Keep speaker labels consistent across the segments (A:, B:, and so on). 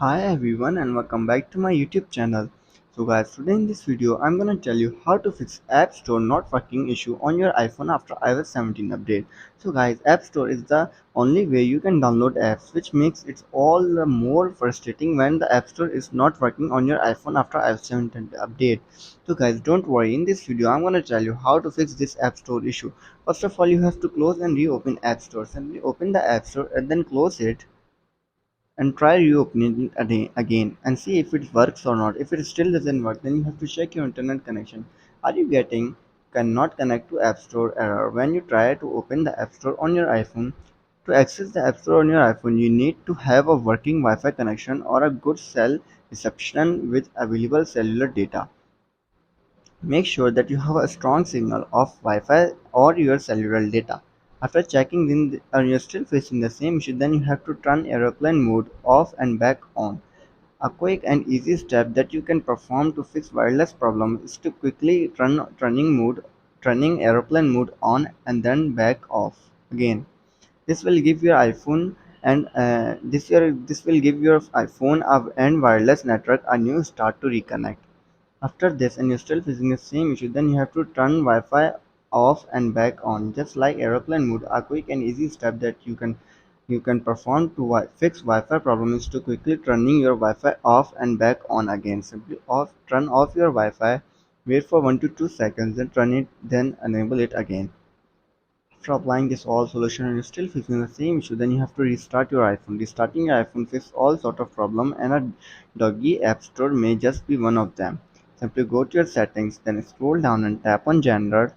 A: Hi everyone and welcome back to my YouTube channel. So guys, today in this video I'm gonna tell you how to fix App Store not working issue on your iPhone after iOS 17 update. So guys, App Store is the only way you can download apps, which makes it all the more frustrating when the App Store is not working on your iPhone after iOS 17 update. So guys, don't worry, in this video I'm gonna tell you how to fix this App Store issue. First of all, you have to close and reopen App Store. Simply open the App Store and then close it and try reopening it again and see if it works or not. If it still doesn't work, then you have to check your internet connection. Are you getting cannot connect to App Store error when you try to open the App Store on your iPhone? To access the App Store on your iPhone, you need to have a working Wi-Fi connection or a good cell reception with available cellular data. Make sure that you have a strong signal of Wi-Fi or your cellular data. After checking in and you're still facing the same issue, then you have to turn aeroplane mode off and back on. A quick and easy step that you can perform to fix wireless problems is to quickly turning aeroplane mode on and then back off again. This will give your iPhone and this will give your iPhone and wireless network a new start to reconnect. After this and you're still facing the same issue, then you have to turn Wi-Fi off and back on. Just like aeroplane mode, a quick and easy step that you can perform to fix Wi-Fi problem is to quickly turning your Wi-Fi off and back on again. Simply turn off your Wi-Fi, wait for 1 to 2 seconds, then turn it, then enable it again. After applying this all solution and you're still facing the same issue, then you have to restart your iPhone. Restarting your iPhone fixes all sort of problem, and a doggy app store may just be one of them. Simply go to your settings, then scroll down and tap on General.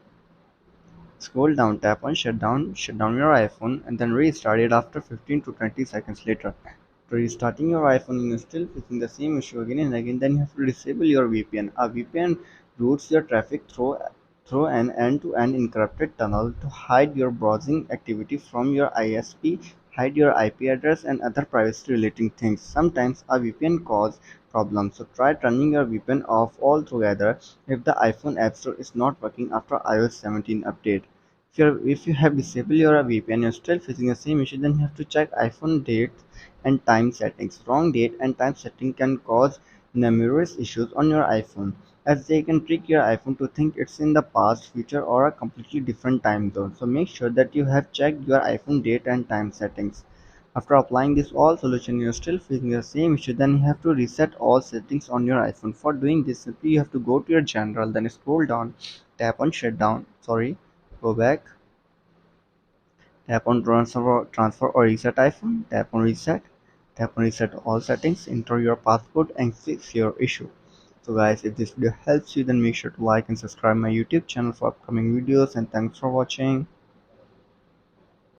A: Scroll down, tap on shut down your iPhone, and then restart it after 15 to 20 seconds later. After restarting your iPhone and you're still facing the same issue again and again, then you have to disable your VPN. A VPN routes your traffic through an end-to-end encrypted tunnel to hide your browsing activity from your ISP, hide your IP address, and other privacy-related things. Sometimes a VPN causes problems, so try turning your VPN off altogether if the iPhone App Store is not working after iOS 17 update. If you have disabled your VPN and you're still facing the same issue, then you have to check iPhone date and time settings. Wrong date and time setting can cause numerous issues on your iPhone, as they can trick your iPhone to think it's in the past, future, or a completely different time zone. So make sure that you have checked your iPhone date and time settings. After applying this all solution, you're still facing the same issue, then you have to reset all settings on your iPhone. For doing this, simply you have to go to your general, then scroll down, tap on shutdown, go back, tap on transfer or reset iPhone, tap on reset all settings, enter your passcode and fix your issue. So guys, if this video helps you, then make sure to like and subscribe my YouTube channel for upcoming videos, and thanks for watching.